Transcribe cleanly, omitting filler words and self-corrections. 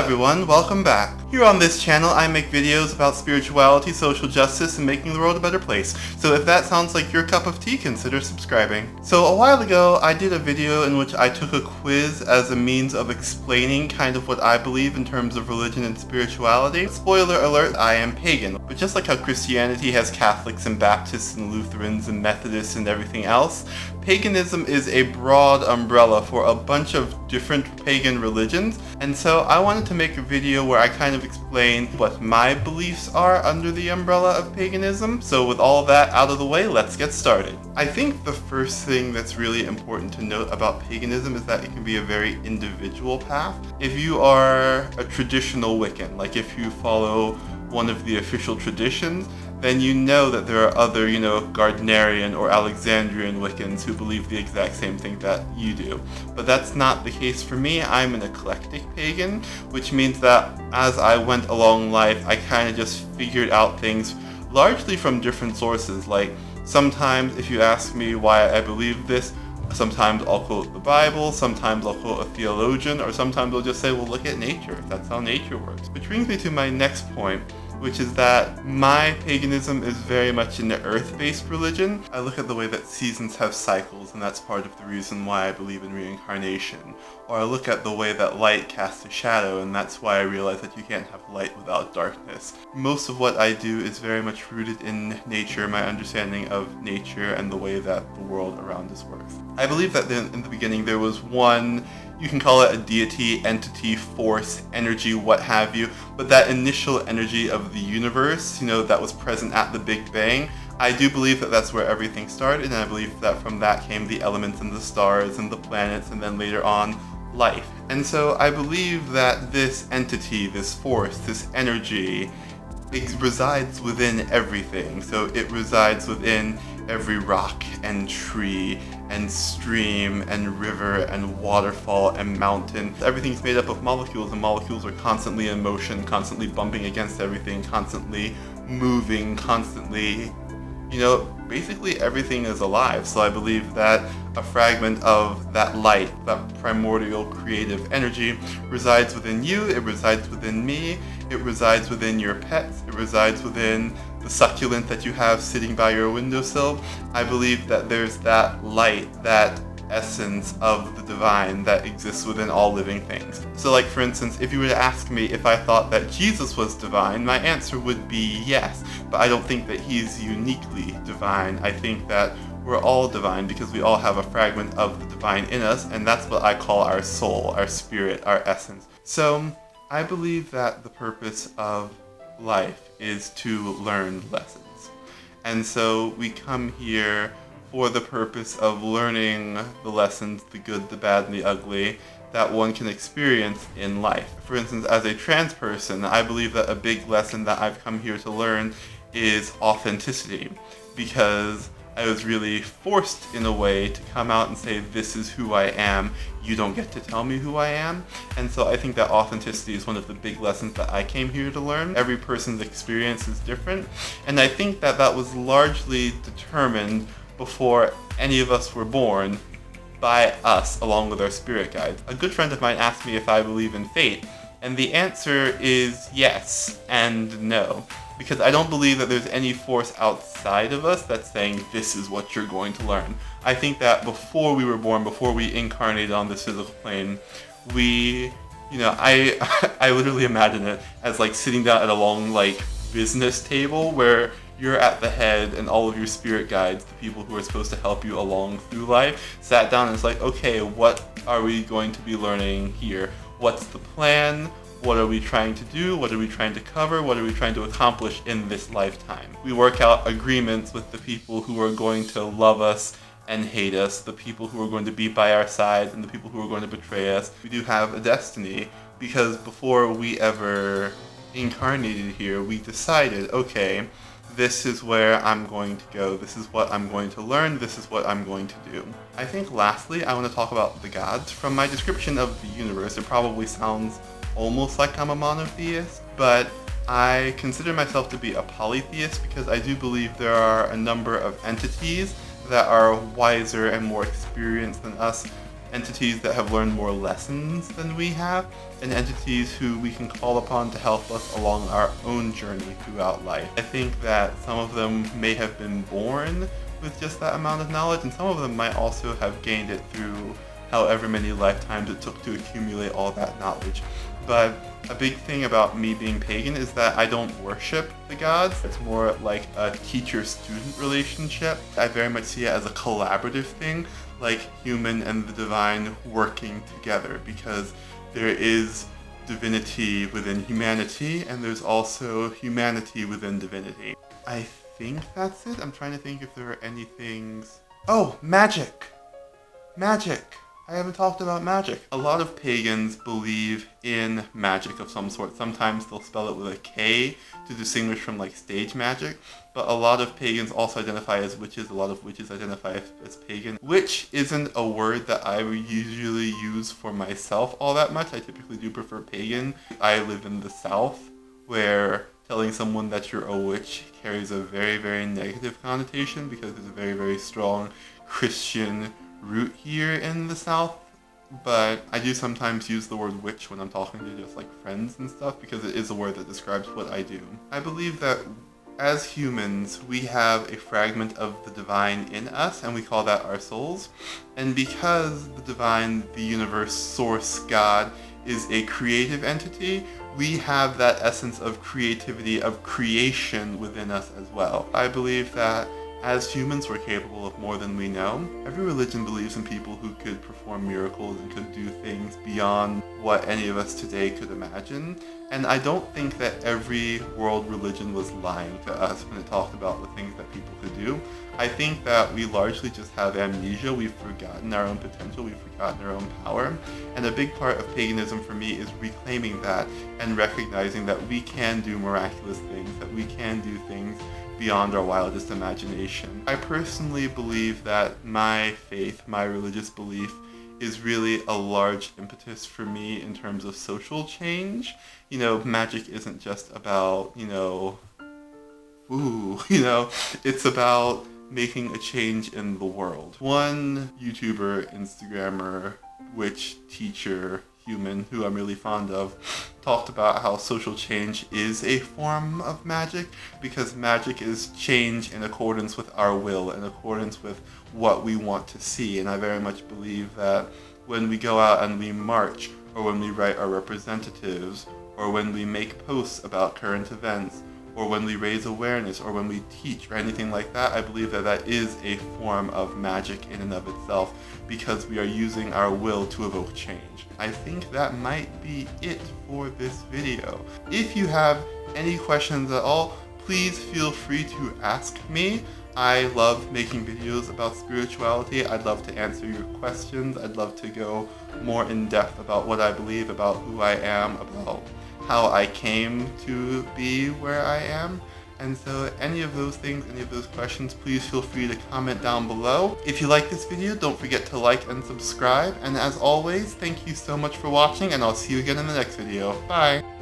everyone, welcome back. Here on this channel I make videos about spirituality, social justice, and making the world a better place. So if that sounds like your cup of tea, consider subscribing. So a while ago I did a video in which I took a quiz as a means of explaining kind of what I believe in terms of religion and spirituality. Spoiler alert, I am pagan. But just like how Christianity has Catholics and Baptists and Lutherans and Methodists and everything else, paganism is a broad umbrella for a bunch of different pagan religions, and so I wanted to make a video where I kind of explain what my beliefs are under the umbrella of paganism. So with all of that out of the way, let's get started. I think the first thing that's really important to note about paganism is that it can be a very individual path. If you are a traditional Wiccan, like if you follow one of the official traditions, then you know that there are other, Gardnerian or Alexandrian Wiccans who believe the exact same thing that you do. But that's not the case for me. I'm an eclectic pagan, which means that as I went along life, I kind of just figured out things largely from different sources. Like sometimes if you ask me why I believe this, sometimes I'll quote the Bible, sometimes I'll quote a theologian, or sometimes I'll just say, well, look at nature. That's how nature works. Which brings me to my next point, which is that my paganism is very much an earth-based religion. I look at the way that seasons have cycles, and that's part of the reason why I believe in reincarnation. Or I look at the way that light casts a shadow, and that's why I realize that you can't have light without darkness. Most of what I do is very much rooted in nature, my understanding of nature and the way that the world around us works. I believe that in the beginning there was one, you can call it a deity, entity, force, energy, what have you, but that initial energy of the universe, that was present at the Big Bang, I do believe that that's where everything started, and I believe that from that came the elements and the stars and the planets, and then later on, life. And so I believe that this entity, this force, this energy, it resides within everything. So it resides within every rock and tree and stream and river and waterfall and mountain. Everything's made up of molecules, and molecules are constantly in motion, constantly bumping against everything, constantly moving, constantly, basically everything is alive. So I believe that a fragment of that light, that primordial creative energy, resides within you, it resides within me, it resides within your pets, it resides within the succulent that you have sitting by your windowsill. I believe that there's that light, that essence of the divine that exists within all living things. So like for instance, if you were to ask me if I thought that Jesus was divine, my answer would be yes, but I don't think that he's uniquely divine. I think that we're all divine because we all have a fragment of the divine in us, and that's what I call our soul, our spirit, our essence. So I believe that the purpose of life is to learn lessons. And so we come here for the purpose of learning the lessons, the good, the bad, and the ugly, that one can experience in life. For instance, as a trans person, I believe that a big lesson that I've come here to learn is authenticity, because I was really forced in a way to come out and say, this is who I am, you don't get to tell me who I am. And so I think that authenticity is one of the big lessons that I came here to learn. Every person's experience is different, and I think that that was largely determined before any of us were born by us along with our spirit guides. A good friend of mine asked me if I believe in fate, and the answer is yes and no. Because I don't believe that there's any force outside of us that's saying this is what you're going to learn. I think that before we were born, before we incarnated on this physical plane, I literally imagine it as like sitting down at a long business table where you're at the head and all of your spirit guides, the people who are supposed to help you along through life, sat down and it's like, okay, what are we going to be learning here? What's the plan? What are we trying to do? What are we trying to cover? What are we trying to accomplish in this lifetime? We work out agreements with the people who are going to love us and hate us, the people who are going to be by our side, and the people who are going to betray us. We do have a destiny, because before we ever incarnated here, we decided, okay, this is where I'm going to go, this is what I'm going to learn, this is what I'm going to do. I think lastly, I want to talk about the gods. From my description of the universe, it probably sounds almost like I'm a monotheist, but I consider myself to be a polytheist because I do believe there are a number of entities that are wiser and more experienced than us, entities that have learned more lessons than we have, and entities who we can call upon to help us along our own journey throughout life. I think that some of them may have been born with just that amount of knowledge, and some of them might also have gained it through however many lifetimes it took to accumulate all that knowledge. But a big thing about me being pagan is that I don't worship the gods. It's more like a teacher-student relationship. I very much see it as a collaborative thing, like human and the divine working together, because there is divinity within humanity, and there's also humanity within divinity. I think that's it. I'm trying to think if there are any things... Oh, magic! Magic! I haven't talked about magic. A lot of pagans believe in magic of some sort. Sometimes they'll spell it with a K to distinguish from like stage magic, but a lot of pagans also identify as witches. A lot of witches identify as pagan. Witch isn't a word that I usually use for myself all that much. I typically do prefer pagan. I live in the South, where telling someone that you're a witch carries a very, very negative connotation because there's a very, very strong Christian root here in the South, but I do sometimes use the word witch when I'm talking to just like friends and stuff because it is a word that describes what I do. I believe that as humans, we have a fragment of the divine in us, and we call that our souls. And because the divine, the universe, source, God, is a creative entity, we have that essence of creativity, of creation within us as well. I believe that as humans, we're capable of more than we know. Every religion believes in people who could perform miracles and could do things beyond what any of us today could imagine. And I don't think that every world religion was lying to us when it talked about the things that people could do. I think that we largely just have amnesia. We've forgotten our own potential. We've forgotten our own power. And a big part of paganism for me is reclaiming that and recognizing that we can do miraculous things, that we can do things beyond our wildest imagination. I personally believe that my faith, my religious belief, is really a large impetus for me in terms of social change. You know, magic isn't just about, it's about making a change in the world. One YouTuber, Instagrammer, witch, teacher, human who I'm really fond of talked about how social change is a form of magic, because magic is change in accordance with our will, in accordance with what we want to see. And I very much believe that when we go out and we march, or when we write our representatives, or when we make posts about current events, or when we raise awareness, or when we teach, or anything like that, I believe that that is a form of magic in and of itself, because we are using our will to evoke change. I think that might be it for this video. If you have any questions at all, please feel free to ask me. I love making videos about spirituality. I'd love to answer your questions. I'd love to go more in depth about what I believe, about who I am, about how I came to be where I am. And so any of those things, any of those questions, please feel free to comment down below. If you like this video, don't forget to like and subscribe. And as always, thank you so much for watching, and I'll see you again in the next video. Bye!